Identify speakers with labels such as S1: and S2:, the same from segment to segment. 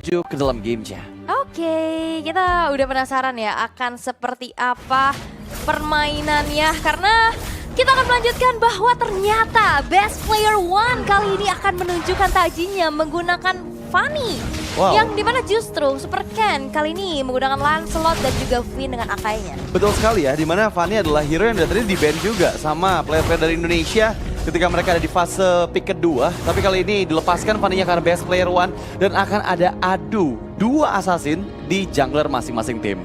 S1: menuju ke dalam gamenya.
S2: Oke, kita udah penasaran ya akan seperti apa permainannya. Karena kita akan melanjutkan bahwa ternyata Best Player One kali ini akan menunjukkan tajinya menggunakan Fanny.
S1: Wow.
S2: Yang dimana justru Super Ken kali ini menggunakan Lancelot dan juga Finn dengan Akainya.
S1: Betul sekali ya, dimana Fanny adalah hero yang dari tadi di-ban juga sama player-player dari Indonesia ketika mereka ada di fase pick kedua. Tapi kali ini dilepaskan Fanny-nya karena Best Player One dan akan ada adu dua assassin di jungler masing-masing tim.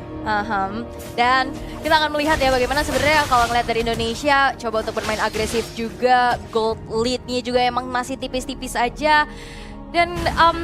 S2: Dan kita akan melihat ya bagaimana sebenarnya kalau ngeliat dari Indonesia coba untuk bermain agresif juga, gold lead-nya juga emang masih tipis-tipis aja. Dan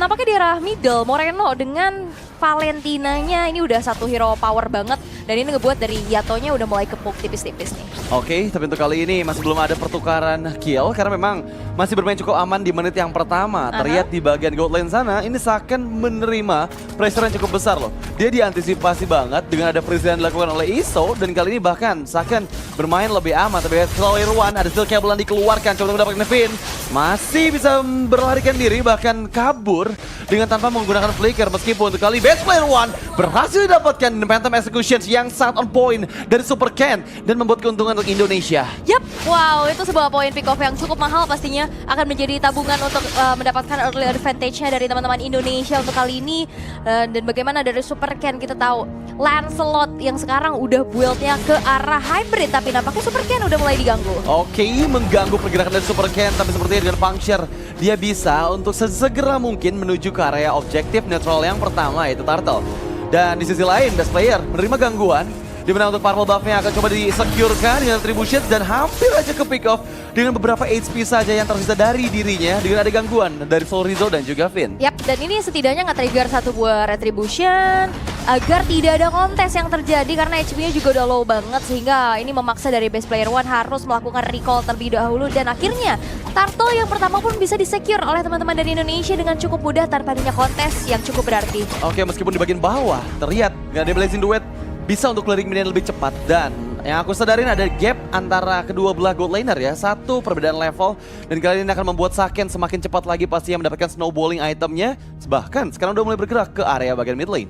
S2: nampaknya di arah middle, Moreno dengan Valentinanya ini udah satu hero power banget. Dan ini ngebuat dari Yatonya udah mulai kepuk tipis-tipis nih.
S1: Oke, tapi untuk kali ini masih belum ada pertukaran kill karena memang masih bermain cukup aman di menit yang pertama. Terlihat di bagian gold lane sana, ini Saken menerima pressure yang cukup besar loh. Dia diantisipasi banget dengan ada pressure yang dilakukan oleh Iso dan kali ini bahkan Saken bermain lebih aman. Tapi Player One ada still Cabelan dikeluarkan, coba untuk mendapatkan Finn. Masih bisa berlarikan diri bahkan kabur dengan tanpa menggunakan flicker meskipun untuk kali Best Player One berhasil didapatkan Phantom Executions yang sangat on point dari Super Ken dan membuat keuntungan untuk Indonesia.
S2: Yap, wow itu sebuah poin pick off yang cukup mahal pastinya akan menjadi tabungan untuk mendapatkan early advantage-nya dari teman-teman Indonesia untuk kali ini. Dan bagaimana dari Super Ken kita tahu Lancelot yang sekarang udah build-nya ke arah hybrid tapi nampaknya Super Ken udah mulai diganggu.
S1: Oke, mengganggu pergerakan dari Super Ken tapi sepertinya dengan puncture dia bisa untuk sesegera mungkin menuju ke area objektif netral yang pertama yaitu Turtle. Dan di sisi lain Best Player menerima gangguan di mana untuk purple buff-nya akan coba disecurekan dengan Retribution dan hampir aja ke pick off dengan beberapa HP saja yang tersisa dari dirinya dengan ada gangguan dari Soul Rizzo dan juga Finn.
S2: Yap, dan ini setidaknya nge-trigger satu buah Retribution agar tidak ada kontes yang terjadi karena HP-nya juga udah low banget sehingga ini memaksa dari Best Player One harus melakukan recall terlebih dahulu dan akhirnya Turtle yang pertama pun bisa disecure oleh teman-teman dari Indonesia dengan cukup mudah tanpa adanya kontes yang cukup berarti.
S1: Oke, meskipun di bagian bawah terlihat nggak ada Blazing Duet bisa untuk clearing minion lebih cepat dan yang aku sadarin ada gap antara kedua belah gold laner ya, satu perbedaan level dan kali ini akan membuat Saken semakin cepat lagi pastinya mendapatkan snowballing itemnya bahkan sekarang udah mulai bergerak ke area bagian mid lane.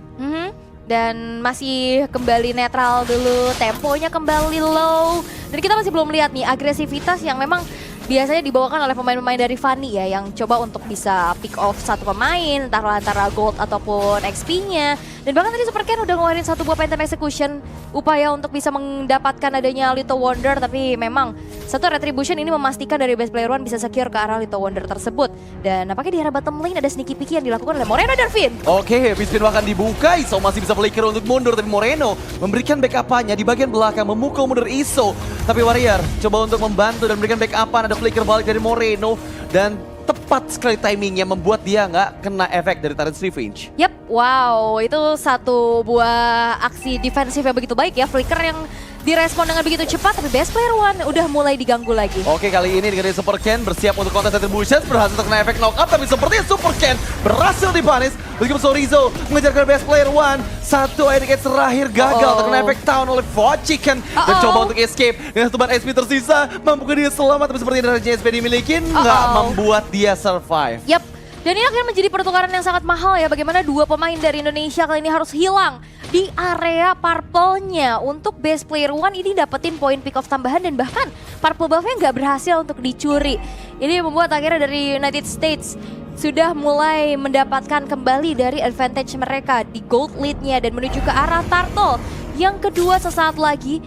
S2: Dan masih kembali netral dulu, temponya kembali low dan kita masih belum lihat nih agresivitas yang memang biasanya dibawakan oleh pemain-pemain dari Fanny ya yang coba untuk bisa pick off satu pemain antara gold ataupun XP-nya. Dan bahkan tadi Super Ken udah ngeluarin satu buah Phantom Execution upaya untuk bisa mendapatkan adanya Little Wonder tapi memang satu Retribution ini memastikan dari Best Player One bisa secure ke arah Little Wonder tersebut. Dan nampaknya di arah bottom lane ada sneaky picky yang dilakukan oleh Moreno dan Finn.
S1: Oke, habis Finn bahkan dibuka, Iso masih bisa flicker untuk mundur tapi Moreno memberikan backup-nya di bagian belakang memukul mundur Iso. Tapi Warrior coba untuk membantu dan memberikan backup-an, ada flicker balik dari Moreno dan tepat sekali timingnya membuat dia nggak kena efek dari Tyrant's Revenge.
S2: Yap, wow itu satu buah aksi defensif yang begitu baik ya, flicker yang direspon dengan begitu cepat tapi Best Player One udah mulai diganggu lagi.
S1: Oke, kali ini dengan Super Ken bersiap untuk kontes Retribution berhasil terkena efek knockup tapi sepertinya Super Ken berhasil dipanis meskipun Sorizo mengejar ke Best Player One. Satu ADK terakhir gagal terkena efek town oleh Chicken dan coba untuk escape dengan satu ban SP tersisa mampukah dia selamat tapi sepertinya energi SP dimiliki nggak membuat dia survive.
S2: Yap, dan ini akan menjadi pertukaran yang sangat mahal ya bagaimana dua pemain dari Indonesia kali ini harus hilang di area purple-nya. Untuk Best Player One ini dapetin poin pick off tambahan dan bahkan purple buff-nya nggak berhasil untuk dicuri. Ini membuat akhirnya dari United States sudah mulai mendapatkan kembali dari advantage mereka di gold lead-nya dan menuju ke arah Turtle. Yang kedua sesaat lagi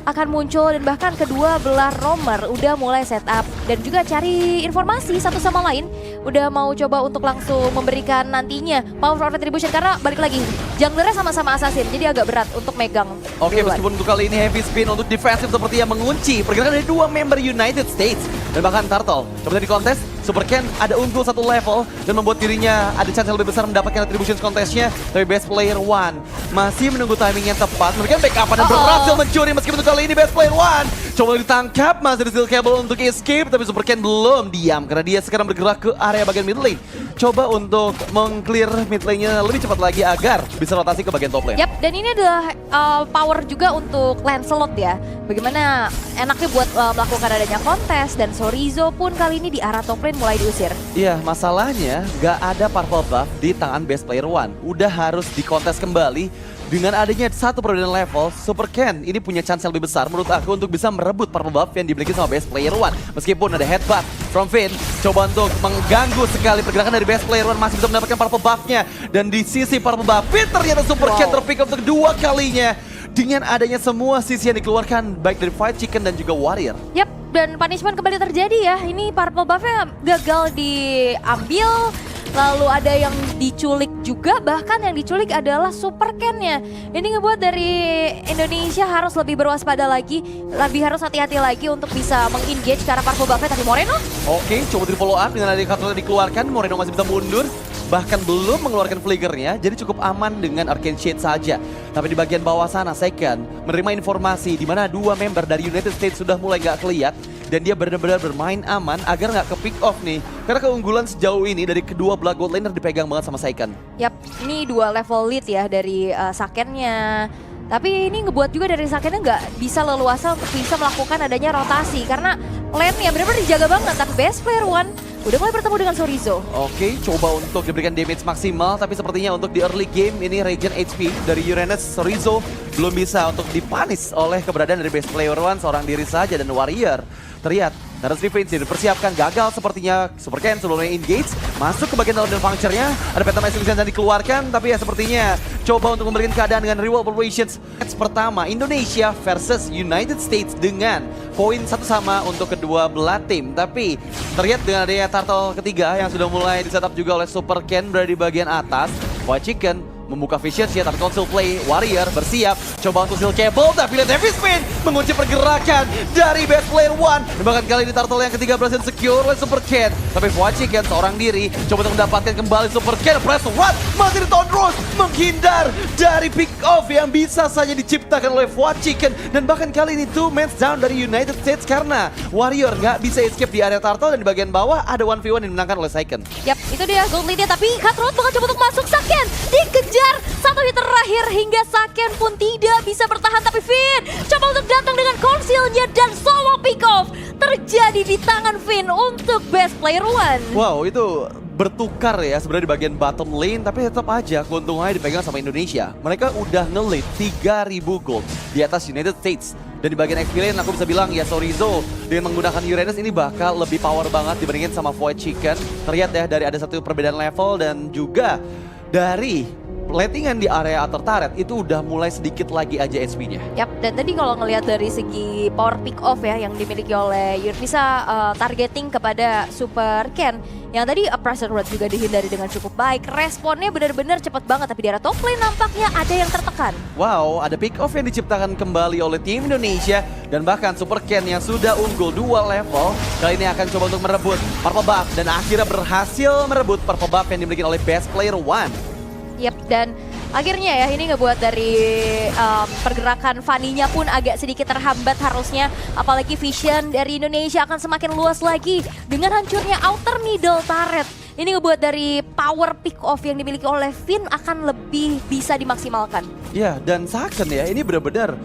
S2: akan muncul dan bahkan kedua belah roamer udah mulai setup dan juga cari informasi satu sama lain, udah mau coba untuk langsung memberikan nantinya power of retribution karena balik lagi junglernya sama-sama assassin jadi agak berat untuk megang.
S1: Oke, meskipun untuk kali ini heavy spin untuk defensive seperti yang mengunci pergerakan dari dua member United States dan bahkan Turtle. Coba di kontes Super Ken ada unggul satu level dan membuat dirinya ada chance yang lebih besar mendapatkan retribution contestnya. Tapi Best Player One masih menunggu timing yang tepat, memberikan backup dan berhasil mencuri meskipun untuk kali ini Best Player One Coba ditangkap, masih ada Steel Cable untuk escape, tapi Super Ken belum diam karena dia sekarang bergerak ke area bagian mid lane. Coba untuk meng-clear mid lane-nya lebih cepat lagi agar bisa rotasi ke bagian top lane.
S2: Yap, dan ini adalah power juga untuk Lancelot ya. Bagaimana enaknya buat melakukan adanya kontes, dan Sorizo pun kali ini di arah top lane mulai diusir.
S1: Iya, masalahnya gak ada purple buff di tangan best player one. Udah harus dikontes kembali. Dengan adanya satu perbedaan level, Super Ken ini punya chance yang lebih besar menurut aku untuk bisa merebut purple buff yang dimiliki sama best player one. Meskipun ada headbutt from Finn, coba untuk mengganggu sekali pergerakan dari best player one, masih bisa mendapatkan purple buff-nya. Dan di sisi purple buff, Finn ternyata Super Ken terpick up untuk kedua kalinya. Dengan adanya semua sisi yang dikeluarkan baik dari Fight Chicken dan juga Warrior.
S2: Yap, dan punishment kembali terjadi ya. Ini purple buff-nya gagal diambil. Lalu ada yang diculik juga, bahkan yang diculik adalah Super Ken-nya. Ini ngebuat dari Indonesia harus lebih berwaspada lagi, lebih harus hati-hati lagi untuk bisa meng-engage ke arah purple buff-nya. Tapi Moreno?
S1: Oke, coba di follow up dengan adanya kartu yang dikeluarkan, Moreno masih bisa mundur. Bahkan belum mengeluarkan fliggernya, jadi cukup aman dengan Arcane Shade saja. Tapi di bagian bawah sana, Second menerima informasi di mana dua member dari United States sudah mulai gak keliat. Dan dia benar-benar bermain aman agar nggak ke pick off nih. Karena keunggulan sejauh ini dari kedua belah gold laner dipegang banget sama Second.
S2: Yap, ini 2 level lead ya dari Saken-nya. Tapi ini ngebuat juga dari Saken-nya nggak bisa leluasa untuk bisa melakukan adanya rotasi. Karena lane-nya benar-benar dijaga banget. Tapi best player one udah mulai bertemu dengan Sorizo.
S1: Oke, coba untuk diberikan damage maksimal. Tapi sepertinya untuk di early game ini regen HP dari Uranus Sorizo belum bisa untuk dipanis oleh keberadaan dari best player one seorang diri saja dan Warrior. Terlihat, Naras Revenge dipersiapkan gagal sepertinya. Super Ken sebelumnya engage, masuk ke bagian dalam dan puncture-nya. Ada Phantom Essence yang dikeluarkan, tapi ya sepertinya coba untuk memberikan keadaan dengan Real Operations. Match pertama, Indonesia versus United States dengan poin satu sama untuk kedua belah tim. Tapi terlihat dengan adanya turtle ketiga yang sudah mulai di-setup juga oleh Super Ken berada di bagian atas. White Chicken membuka Vision-nya, tapi console play Warrior bersiap coba untuk Steel Cable, tapi lihat Heavy Spin mengunci pergerakan dari best player one. Dan bahkan kali ini turtle yang ketiga berhasil secure oleh Super Ken, tapi Wachiken seorang diri coba untuk mendapatkan kembali Super Ken. Press what? Masih ditondros menghindar dari pick off yang bisa saja diciptakan oleh Wachiken. Dan bahkan kali ini 2 men down dari United States karena Warrior nggak bisa escape di area turtle, dan di bagian bawah ada 1v1 yang dimenangkan oleh Second.
S2: Yap, itu dia gold lead-nya, tapi Cutthroat bakal coba untuk masuk. Saken dikejar satu hit terakhir hingga Saken pun tidak bisa bertahan. Tapi Finn coba untuk datang dengan conceal-nya dan solo pick off terjadi di tangan Finn untuk best player one.
S1: Wow, itu bertukar ya sebenarnya di bagian bottom lane, tapi tetap aja keuntungannya dipegang sama Indonesia. Mereka udah nge-lead 3.000 gold di atas United States. Dan di bagian XP lane aku bisa bilang ya Sorizo dengan menggunakan Uranus ini bakal lebih power banget dibandingin sama Void Chicken. Terlihat ya dari ada satu perbedaan level dan juga dari platingan di area outer turret itu udah mulai sedikit lagi aja HP-nya.
S2: Yap, dan tadi kalau ngelihat dari segi power pick off ya yang dimiliki oleh Yur, bisa targeting kepada Super Ken yang tadi pressure rate juga dihindari dengan cukup baik. Responnya benar-benar cepat banget, tapi di arah top lane nampaknya ada yang tertekan.
S1: Wow, ada pick off yang diciptakan kembali oleh tim Indonesia dan bahkan Super Ken yang sudah unggul 2 level kali ini akan coba untuk merebut purple buff dan akhirnya berhasil merebut purple buff yang dimiliki oleh best player one.
S2: Yap, dan akhirnya ya ini ngebuat dari pergerakan Fanny-nya pun agak sedikit terhambat harusnya. Apalagi vision dari Indonesia akan semakin luas lagi dengan hancurnya outer middle turret. Ini ngebuat dari power pick off yang dimiliki oleh Finn akan lebih bisa dimaksimalkan.
S1: Ya, dan Saken ya ini benar-benar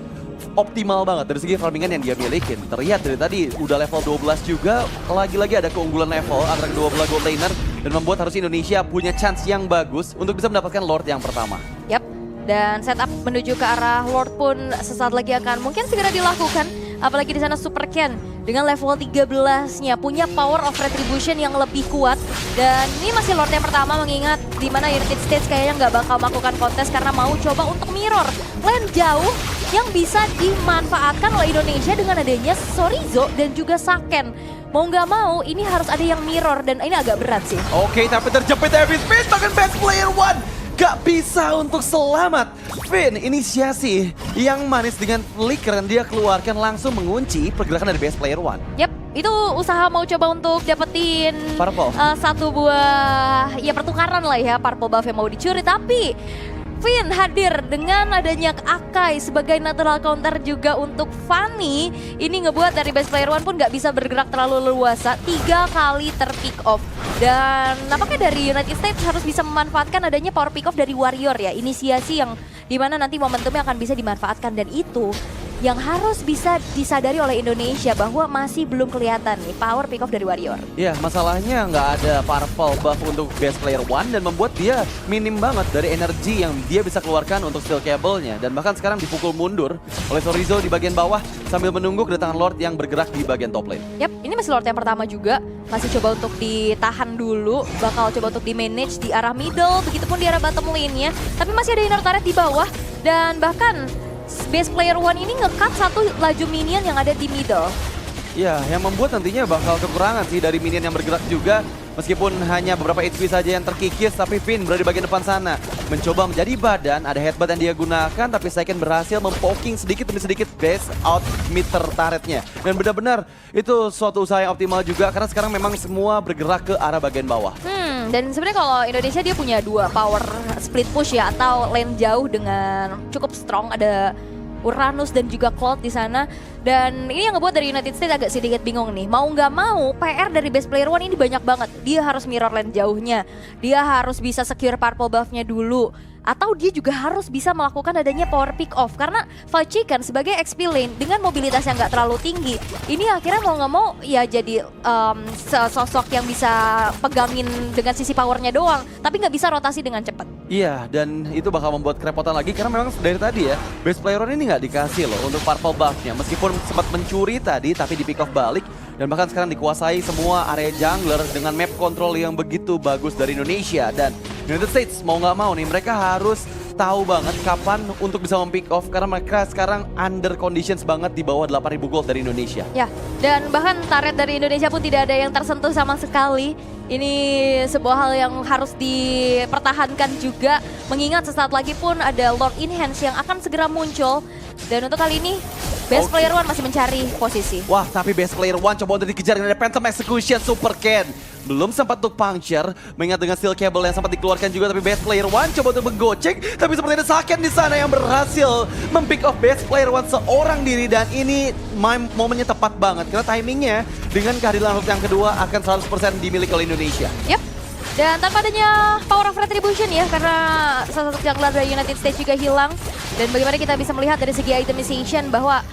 S1: optimal banget dari segi farmingan yang dia milikin. Terlihat dari tadi udah level 12 juga, lagi-lagi ada keunggulan level antara kedua belah gold laner dan membuat harus Indonesia punya chance yang bagus untuk bisa mendapatkan Lord yang pertama.
S2: Yap, dan setup menuju ke arah Lord pun sesaat lagi akan mungkin segera dilakukan. Apalagi di sana Super Ken dengan level 13-nya punya power of retribution yang lebih kuat. Dan ini masih Lord yang pertama, mengingat di mana United States kayaknya nggak bakal melakukan kontes karena mau coba untuk mirror lane jauh yang bisa dimanfaatkan oleh Indonesia dengan adanya Sorizo dan juga Saken. Mau nggak mau ini harus ada yang mirror dan ini agak berat sih.
S1: Oke, tapi terjepit Heavy Spin bahkan best player one gak bisa untuk selamat. Finn inisiasi yang manis dengan flicker yang dia keluarkan langsung mengunci pergerakan dari best player one.
S2: Yap, itu usaha mau coba untuk dapetin
S1: Purple.
S2: satu buah ya pertukaran lah ya, purple buff yang mau dicuri, tapi Finn hadir dengan adanya Akai sebagai natural counter juga untuk Fanny. Ini ngebuat dari best player one pun nggak bisa bergerak terlalu leluasa, 3 kali terpick off. Dan nampaknya dari United States harus bisa memanfaatkan adanya power pick off dari Warrior ya. Inisiasi yang dimana nanti momentumnya akan bisa dimanfaatkan, dan itu yang harus bisa disadari oleh Indonesia bahwa masih belum kelihatan nih power pick off dari Warrior.
S1: Ya, masalahnya nggak ada purple buff untuk best player one dan membuat dia minim banget dari energi yang dia bisa keluarkan untuk steel cable-nya. Dan bahkan sekarang dipukul mundur oleh Sorizo di bagian bawah sambil menunggu kedatangan Lord yang bergerak di bagian top lane.
S2: Yap, ini masih Lord yang pertama juga. Masih coba untuk ditahan dulu, bakal coba untuk di-manage di arah middle, begitupun di arah bottom lane-nya. Tapi masih ada inner turret di bawah, dan bahkan base player one ini nge-cut satu laju minion yang ada di middle.
S1: Ya, yang membuat nantinya bakal kekurangan sih dari minion yang bergerak juga. Meskipun hanya beberapa HP saja yang terkikis, tapi Finn berada di bagian depan sana. Mencoba menjadi badan, ada headbutt yang dia gunakan, tapi Saiken berhasil mempoking sedikit demi sedikit base out meter turretnya. Dan benar-benar itu suatu usaha yang optimal juga, karena sekarang memang semua bergerak ke arah bagian bawah.
S2: Dan sebenarnya kalau Indonesia dia punya 2 power split push ya, atau lane jauh dengan cukup strong, ada Uranus dan juga Cloud di sana. Dan ini yang ngebuat dari United States agak sedikit bingung nih. Mau nggak mau, PR dari best player one ini banyak banget. Dia harus mirror lane jauhnya. Dia harus bisa secure purple buff-nya dulu. Atau dia juga harus bisa melakukan adanya power pick off. Karena Valchikan sebagai XP lane dengan mobilitas yang nggak terlalu tinggi, ini akhirnya mau nggak mau ya jadi sosok yang bisa pegangin dengan sisi powernya doang, tapi nggak bisa rotasi dengan cepat.
S1: Iya, dan itu bakal membuat kerepotan lagi karena memang dari tadi ya, best player one ini nggak dikasih loh untuk purple buff-nya. Meskipun sempat mencuri tadi, tapi di pick off balik. Dan bahkan sekarang dikuasai semua area jungler dengan map control yang begitu bagus dari Indonesia. Dan United States mau nggak mau nih, mereka harus tahu banget kapan untuk bisa mempick off. Karena mereka sekarang under conditions banget di bawah 8.000 gold dari Indonesia.
S2: Ya, dan bahkan turret dari Indonesia pun tidak ada yang tersentuh sama sekali. Ini sebuah hal yang harus dipertahankan juga. Mengingat sesaat lagi pun ada Lord Enhance yang akan segera muncul. Dan untuk kali ini, best player one masih mencari posisi.
S1: Wah, tapi best player one coba untuk dikejar dengan Phantom Execution Super Ken. Belum sempat untuk puncture, mengingat dengan steel cable yang sempat dikeluarkan juga, tapi best player one coba untuk menggocek, tapi seperti ada Saken di sana yang berhasil mempick off best player one seorang diri. Dan ini momennya tepat banget karena timingnya dengan kehadiran round yang kedua akan 100% dimiliki oleh Indonesia.
S2: Yap. Dan tanpa adanya power of retribution ya, karena salah satu jungler dari United States juga hilang. Dan bagaimana kita bisa melihat dari segi itemization bahwa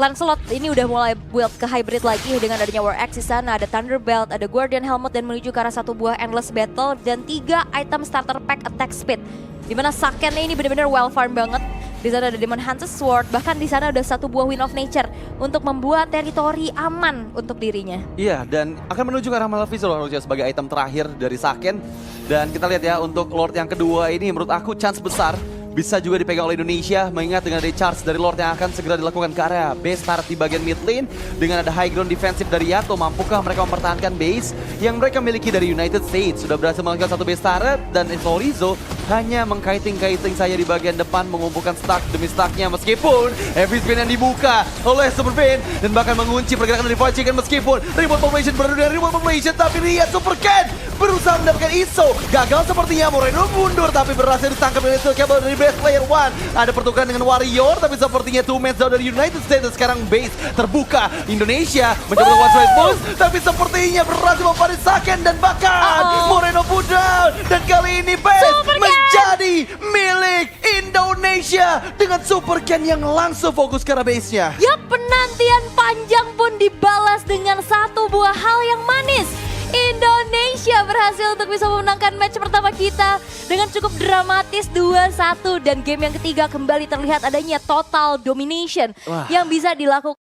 S2: Lancelot ini udah mulai build ke hybrid lagi dengan adanya War Axe di sana, ada Thunderbelt, ada Guardian Helmet, dan menuju ke arah satu buah Endless Battle dan 3 item starter pack attack speed. Dimana Sakennya ini benar-benar well farm banget. Di sana ada Demon Hunter's Sword, bahkan di sana ada satu buah Wind of Nature untuk membuat teritori aman untuk dirinya.
S1: Iya, dan akan menuju ke arah Maleficent harusnya sebagai item terakhir dari Saken. Dan kita lihat ya, untuk Lord yang kedua ini menurut aku chance besar bisa juga dipegang oleh Indonesia, mengingat dengan recharge dari Lord yang akan segera dilakukan ke area base start di bagian mid lane. Dengan ada high ground defensif dari Yato, mampukah mereka mempertahankan base yang mereka miliki dari United States? Sudah berhasil melakukan satu base turret, dan Sorizo hanya mengkaiting-kaiting saya di bagian depan, mengumpulkan stack demi stacknya. Meskipun heavy spin yang dibuka oleh Super Ken dan bahkan mengunci pergerakan dari Valchikan, meskipun remote population berada dari remote population, tapi lihat Super Ken berusaha mendapatkan ISO. Gagal sepertinya, Moreno mundur tapi berhasil ditangkap dari steel cable dari best player one. Ada pertukaran dengan Warrior, tapi sepertinya 2 match down dari United States. Dan sekarang base terbuka. Indonesia mencoba one side push, tapi sepertinya berhasil memfanis Saken dan bahkan Moreno pun down. Dan kali ini base menjadi milik Indonesia dengan Super Ken yang langsung fokus ke arah base-nya.
S2: Ya, penantian panjang pun dibalas dengan satu buah hal yang manis. Indonesia berhasil untuk bisa memenangkan match pertama kita dengan cukup dramatis 2-1. Dan game yang ketiga kembali terlihat adanya total domination yang bisa dilakukan